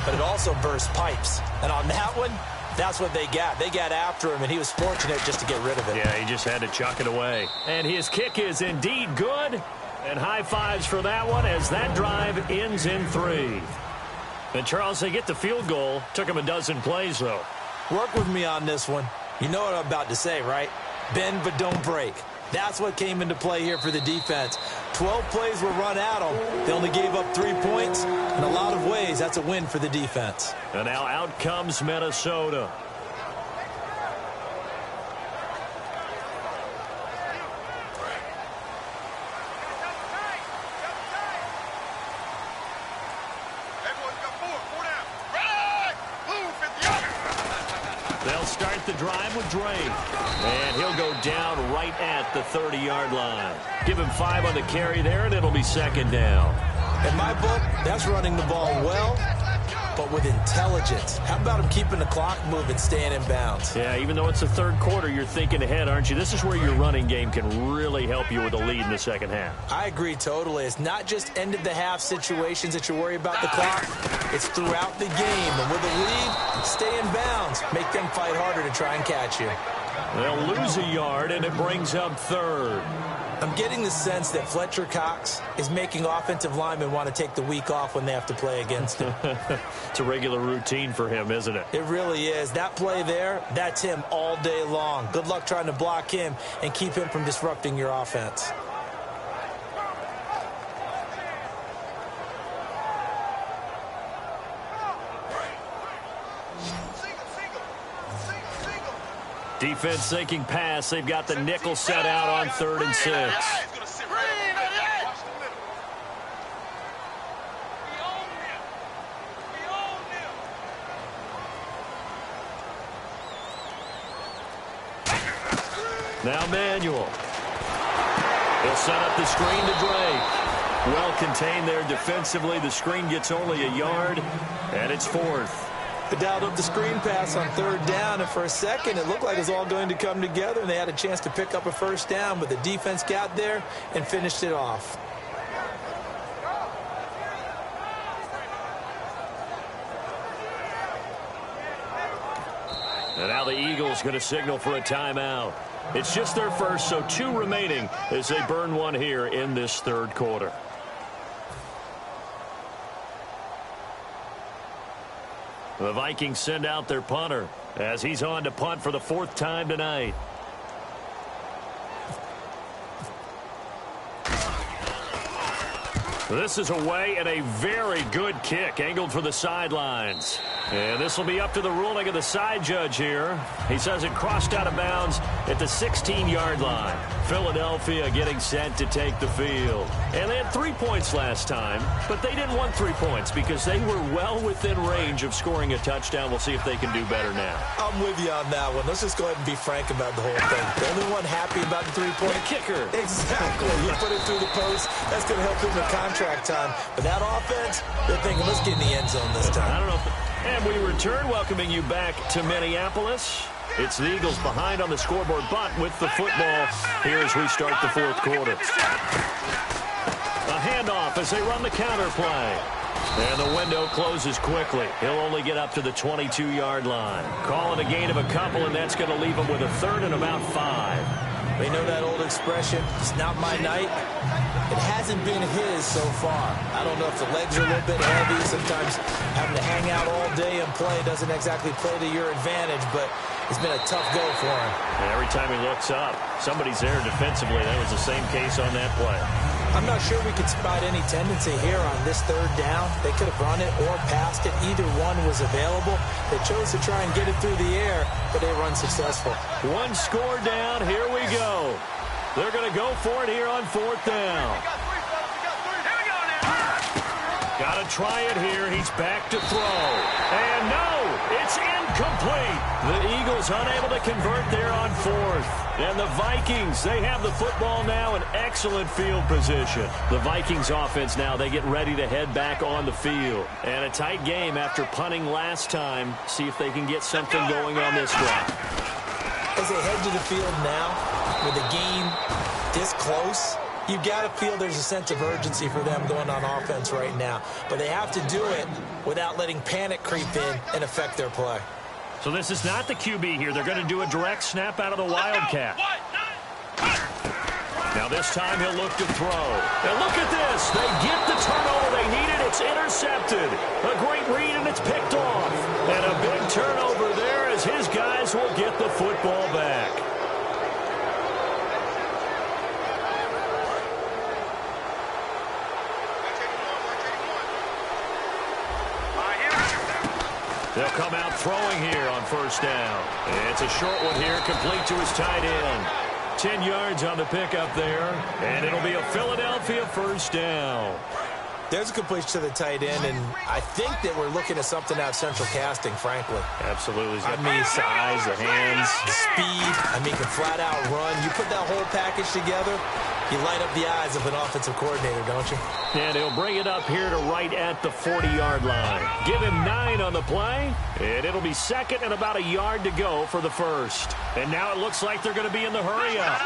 But it also bursts pipes. And on that one, that's what they got. They got after him, and he was fortunate just to get rid of it. Yeah, he just had to chuck it away. And his kick is indeed good. And high fives for that one as that drive ends in 3. And, Charles, they get the field goal. Took him a dozen plays, though. Work with me on this one. You know what I'm about to say, right? Bend but don't break. That's what came into play here for the defense. 12 plays were run at them. They only gave up 3 points. In a lot of ways, that's a win for the defense. And now out comes Minnesota. They'll start the drive with Drake. And he'll go down right at the 30-yard line. Give him 5 on the carry there, and it'll be 2nd down. In my book, that's running the ball well, but with intelligence. How about him keeping the clock moving, staying in bounds? Yeah, even though it's the 3rd quarter, you're thinking ahead, aren't you? This is where your running game can really help you with a lead in the 2nd half. I agree totally. It's not just end-of-the-half situations that you worry about the clock. It's throughout the game. And with a lead, stay in bounds. Make them fight harder to try and catch you. They'll lose a yard, and it brings up 3rd. I'm getting the sense that Fletcher Cox is making offensive linemen want to take the week off when they have to play against him. It's a regular routine for him, isn't it? It really is. That play there, that's him all day long. Good luck trying to block him and keep him from disrupting your offense. Defense sinking pass. They've got the nickel set out on 3rd and 6. Now Manuel. He'll set up the screen to Drake. Well contained there defensively. The screen gets only a yard, and it's 4th. They dialed up the screen pass on 3rd down, and for a second, it looked like it was all going to come together, and they had a chance to pick up a 1st down, but the defense got there and finished it off. And now the Eagles going to signal for a timeout. It's just their first, so 2 remaining as they burn one here in this 3rd quarter. The Vikings send out their punter as he's on to punt for the 4th time tonight. This is away and a very good kick angled for the sidelines. And this will be up to the ruling of the side judge here. He says it crossed out of bounds at the 16-yard line. Philadelphia getting set to take the field. And they had 3 points last time, but they didn't want 3 points because they were well within range of scoring a touchdown. We'll see if they can do better now. I'm with you on that one. Let's just go ahead and be frank about the whole thing. The only one happy about the 3-point kicker. Exactly. You put it through the post. That's going to help him in contract time. But that offense, they're thinking, let's get in the end zone this time. I don't know. And we return, welcoming you back to Minneapolis. It's the Eagles behind on the scoreboard, but with the football here as we start the 4th quarter. A handoff as they run the counter play. And the window closes quickly. He'll only get up to the 22-yard line. Calling a gain of a couple, and that's going to leave him with a 3rd and about 5. They know that old expression, it's not my night. It hasn't been his so far. I don't know if the legs are a little bit heavy. Sometimes having to hang out all day and play doesn't exactly play to your advantage, but it's been a tough go for him. And every time he looks up, somebody's there defensively. That was the same case on that play. I'm not sure we could spot any tendency here on this 3rd down. They could have run it or passed it. Either one was available. They chose to try and get it through the air, but they were unsuccessful. 1 score down. Here we go. They're going to go for it here on 4th down. Got to try it here. He's back to throw. And no, It's incomplete. The Eagles unable to convert there on fourth. And the Vikings, they have the football now in excellent field position. The Vikings offense now, they get ready to head back on the field. And a tight game after punting last time. See if they can get something going on this drive. As they head to the field now, with the game this close, you've got to feel there's a sense of urgency for them going on offense right now. But they have to do it without letting panic creep in and affect their play. So this is not the QB here. They're going to do a direct snap out of the Wildcat. Now this time he'll look to throw. And look at this. They get the turnover they needed. It's intercepted. A great read, and it's picked off. And a big turnover there as his guys will get the football back. They'll come out throwing here on first down. It's a short one here, complete to his tight end. 10 yards on the pickup there, and it'll be a Philadelphia first down. There's a completion to the tight end, and I think that we're looking at something out of central casting, frankly. Absolutely. I mean, size, the hands, the speed. I mean, can flat out run. You put that whole package together, you light up the eyes of an offensive coordinator, don't you? And he'll bring it up here to right at the 40-yard line. Give him 9 on the play, and it'll be second and about a yard to go for the first. And now it looks like they're going to be in the hurry-up.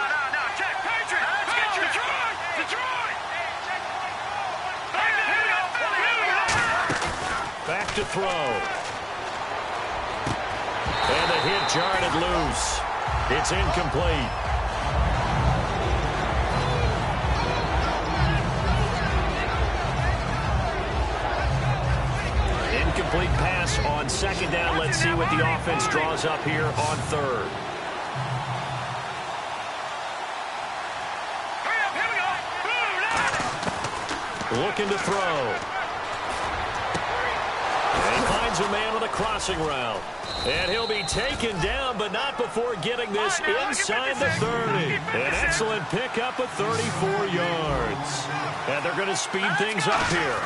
Back to throw. And the hit jarred it loose. It's incomplete. Incomplete pass on second down. Let's see what the offense draws up here on third. Looking to throw. And he finds a man with a crossing route. And he'll be taken down, but not before getting this inside the 30. An excellent pickup of 34 yards. And they're going to speed things up here.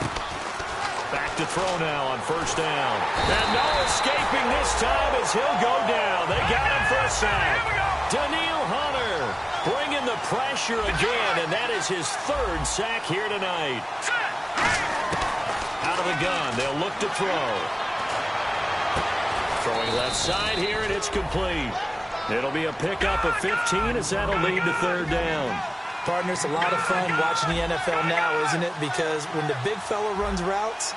Back to throw now on first down. And no escaping this time as he'll go down. They got him for a sack. Daniil Hunter bringing the pressure again, and that is his third sack here tonight. Out of the gun, they'll look to throw. Throwing left side here, and it's complete. It'll be a pickup of 15 as that'll lead to third down. Partner, it's a lot of fun watching the NFL now, isn't it? Because when the big fella runs routes,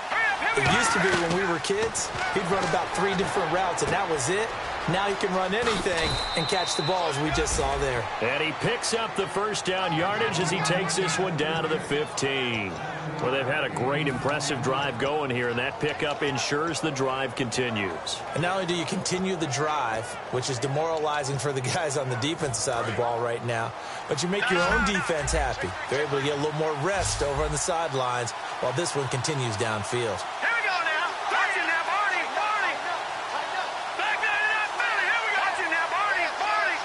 it used to be when we were kids, he'd run about 3 different routes, and that was it. Now he can run anything and catch the ball, as we just saw there. And he picks up the first down yardage as he takes this one down to the 15. Well, they've had a great, impressive drive going here, and that pickup ensures the drive continues. And not only do you continue the drive, which is demoralizing for the guys on the defensive side of the ball right now, but you make your own defense happy. They're able to get a little more rest over on the sidelines while this one continues downfield. Here we go now. Watching now, Barney. Barney. Back there in that belly. Here we go. Watching now, Barney. Barney.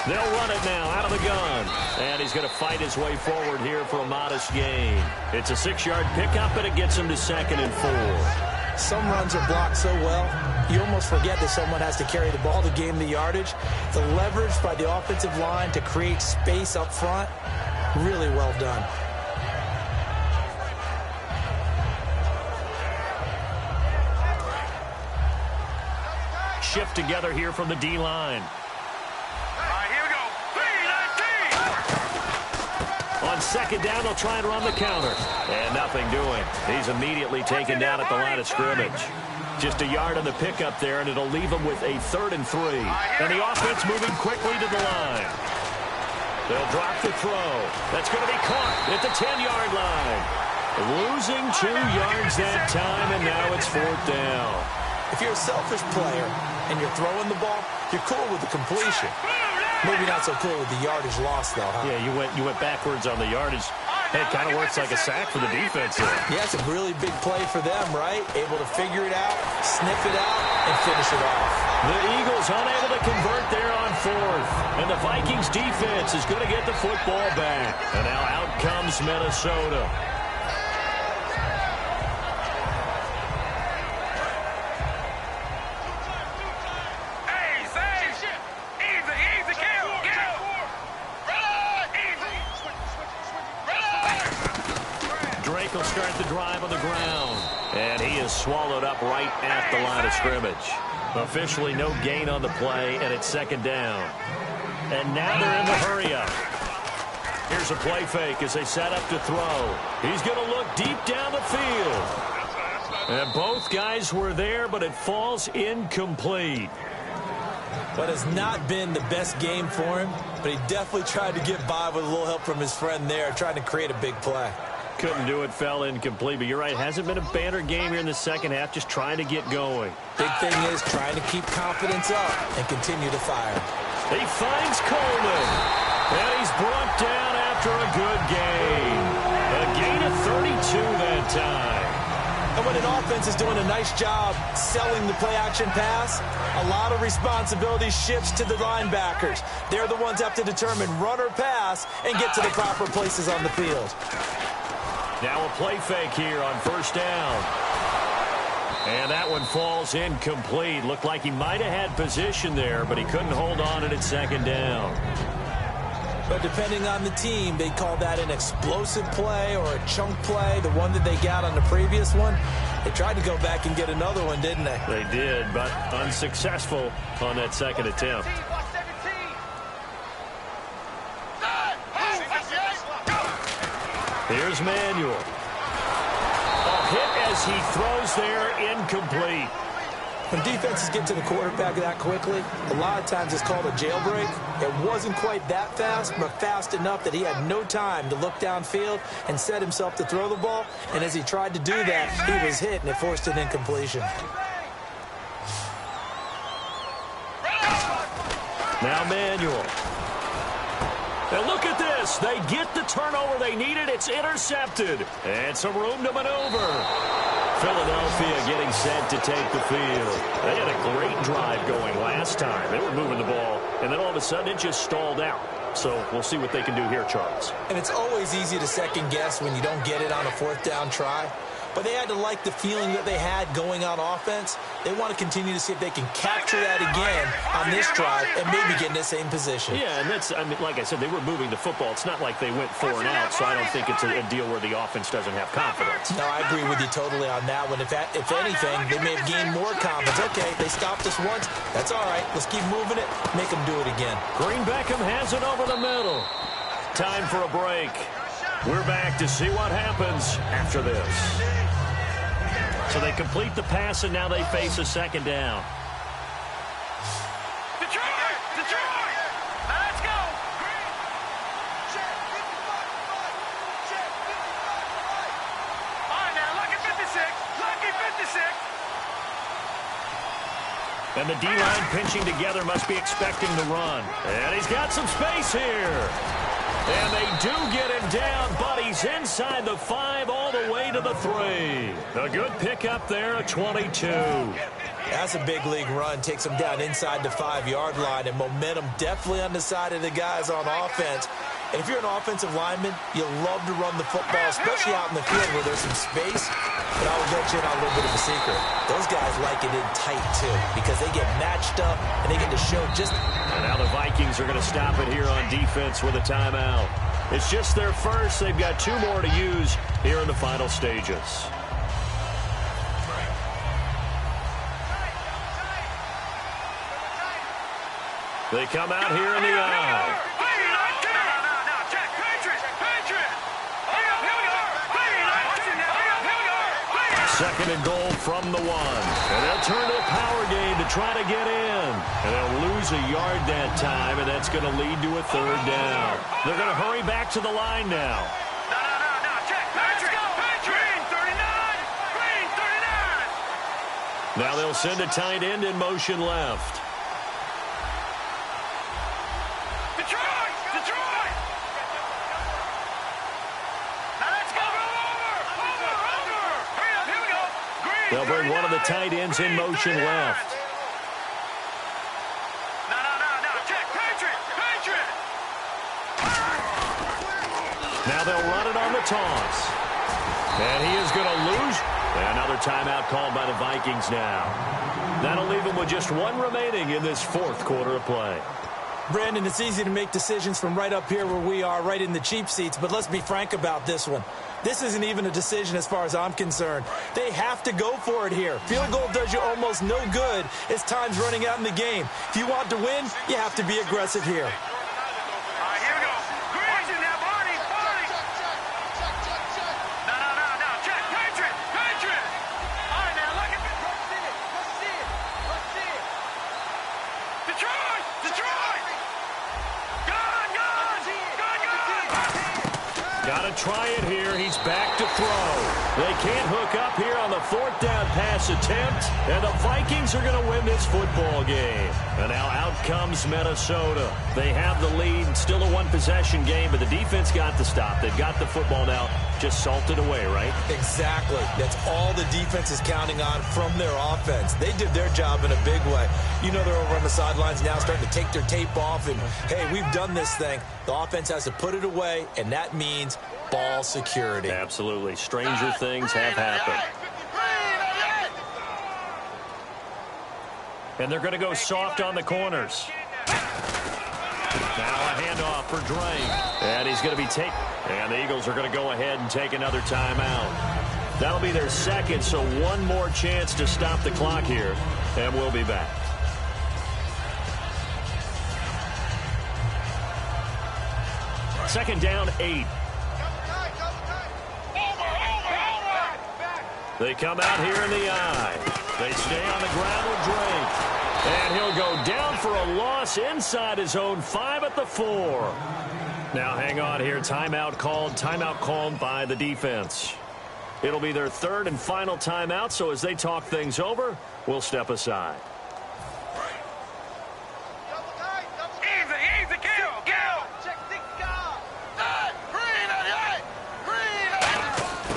They'll run it now out of the gun. And he's going to fight his way forward here for a modest gain. It's a 6-yard pickup, and it gets him to 2nd and 4. Some runs are blocked so well, you almost forget that someone has to carry the ball to gain the yardage. The leverage by the offensive line to create space up front, really well done. Shift together here from the D-line. On second down, they'll try and run the counter. And nothing doing. He's immediately taken down at the line of scrimmage. Just a yard on the pickup there, and it'll leave him with a 3rd and 3. And the offense moving quickly to the line. They'll drop the throw. That's going to be caught at the 10-yard line. Losing 2 yards that time, and now it's 4th down. If you're a selfish player and you're throwing the ball, you're cool with the completion. Maybe not so cool with the yardage loss, though, huh? Yeah, you went backwards on the yardage. It kind of works like a sack for the defense there. Yeah, it's a really big play for them, right? Able to figure it out, sniff it out, and finish it off. The Eagles unable to convert there on 4th. And the Vikings defense is going to get the football back. And now out comes Minnesota. he'll start the drive on the ground. And he is swallowed up right at the line of scrimmage. Officially no gain on the play, and it's second down. And now they're in the hurry-up. Here's a play fake as they set up to throw. He's going to look deep down the field. And both guys were there, but it falls incomplete. But has not been the best game for him, but he definitely tried to get by with a little help from his friend there, trying to create a big play. Couldn't do it, fell incomplete. But you're right, hasn't been a banner game here in the second half, just trying to get going. Big thing is trying to keep confidence up and continue to fire. He finds Coleman, and he's brought down after a good gain. A gain of 32 that time. And when an offense is doing a nice job selling the play-action pass, a lot of responsibility shifts to the linebackers. They're the ones that have to determine run or pass and get to the proper places on the field. Now a play fake here on first down. And that one falls incomplete. Looked like he might have had position there, but he couldn't hold on at second down. But depending on the team, they call that an explosive play or a chunk play, the one that they got on the previous one. They tried to go back and get another one, didn't they? They did, but unsuccessful on that second attempt. Here's Manuel. A hit as he throws there, incomplete. When defenses get to the quarterback that quickly, a lot of times it's called a jailbreak. It wasn't quite that fast, but fast enough that he had no time to look downfield and set himself to throw the ball. And as he tried to do that, he was hit, and it forced an incompletion. Now Manuel. And look at this. They get the turnover they needed. It's intercepted. And some room to maneuver. Philadelphia getting set to take the field. They had a great drive going last time. They were moving the ball, and then all of a sudden it just stalled out. So we'll see what they can do here, Charles. And it's always easy to second guess when you don't get it on a fourth down try. But they had to like the feeling that they had going on offense. They want to continue to see if they can capture that again on this drive and maybe get in the same position. Yeah, and that's, I mean, like I said, they were moving the football. It's not like they went 4 and out, so I don't think it's a deal where the offense doesn't have confidence. No, I agree with you totally on that one. If anything, they may have gained more confidence. Okay, they stopped us once. That's all right. Let's keep moving it. Make them do it again. Green Beckham has it over the middle. Time for a break. We're back to see what happens after this. So they complete the pass, and now they face a second down. Detroit! Detroit! Let's go! All right, now, lucky 56. Lucky 56. And the D-line pinching together must be expecting the run. And he's got some space here. And they do get him down, but he's inside the 5 all the way to the 3. A good pickup there, a 22. That's a big league run. Takes them down inside the 5-yard line, and momentum definitely on the side of the guys on offense. And if you're an offensive lineman, you love to run the football, especially out in the field where there's some space. But I will let you in on a little bit of a secret. Those guys like it in tight, too, because they get matched up, and they get to show just... And now the Vikings are going to stop it here on defense with a timeout. It's just their first. They've got 2 more to use here in the final stages. They come out here in the eye. Second and goal from the 1. And they'll turn to a power game to try to get in. And they'll lose a yard that time, and that's going to lead to a 3rd down. They're going to hurry back to the line now. No, check. Patrick. Green 39. Green 39. Now they'll send a tight end in motion left. Detroit. Now let's go. Over. Hurry up, here we go. Green. They'll bring one of the tight ends in motion left. No, check. Patrick. Now they'll run it on the toss. And he is going to lose. Another timeout called by the Vikings now. That'll leave them with just 1 remaining in this 4th quarter of play. Brandon, it's easy to make decisions from right up here where we are, right in the cheap seats, but let's be frank about this one. This isn't even a decision as far as I'm concerned. They have to go for it here. Field goal does you almost no good as time's running out in the game. If you want to win, you have to be aggressive here. All right, here we go. Watching now, Barney. No. Check. Patriot. All right, now, look at this. Let's see it. Detroit. Got to try it here. He's back to throw. They can't hook up here on the fourth down pass attempt, and the Vikings are going to win this football game. And now out comes Minnesota. They have the lead, still a one-possession game, but the defense got the stop. They've got the football now, just salted away, right? Exactly. That's all the defense is counting on from their offense. They did their job in a big way. You know they're over on the sidelines now starting to take their tape off, and, hey, we've done this thing. The offense has to put it away, and that means ball security. Absolutely. Stranger things have happened. And they're going to go soft on the corners. Now a handoff for Drake. And he's going to be taken. And the Eagles are going to go ahead and take another timeout. That'll be their second, so one more chance to stop the clock here. And we'll be back. Second down, 8. They come out here in the eye. They stay on the ground with Drake. And he'll go down for a loss inside his own 5 at the 4. Now hang on here. Timeout called by the defense. It'll be their third and final timeout, so as they talk things over, we'll step aside. Easy, kill. Check the guard.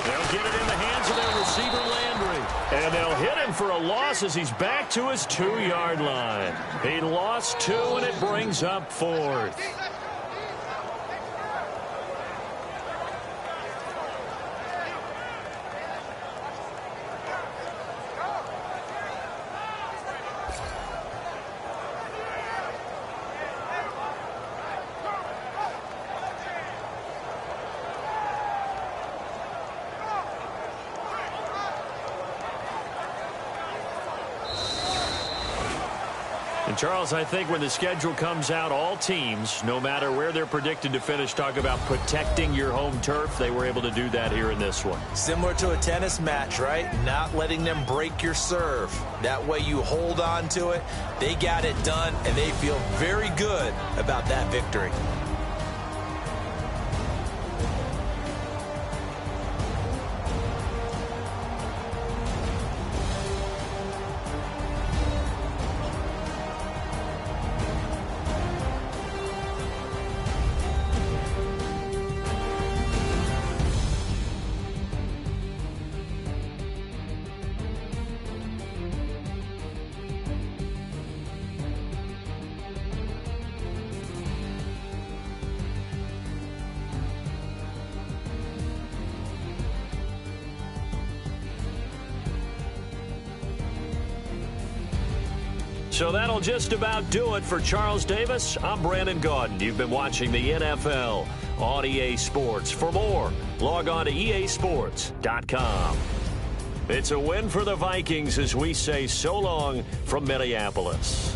They'll get it in the hands of their receiver, Landry. And they'll hit him for a loss as he's back to his 2-yard line. He lost 2, and it brings up 4th. Charles, I think when the schedule comes out, all teams, no matter where they're predicted to finish, talk about protecting your home turf. They were able to do that here in this one. Similar to a tennis match, right? Not letting them break your serve. That way you hold on to it. They got it done, and they feel very good about that victory. So that'll just about do it for Charles Davis. I'm Brandon Gaudin. You've been watching the NFL on EA Sports. For more, log on to easports.com. It's a win for the Vikings as we say so long from Minneapolis.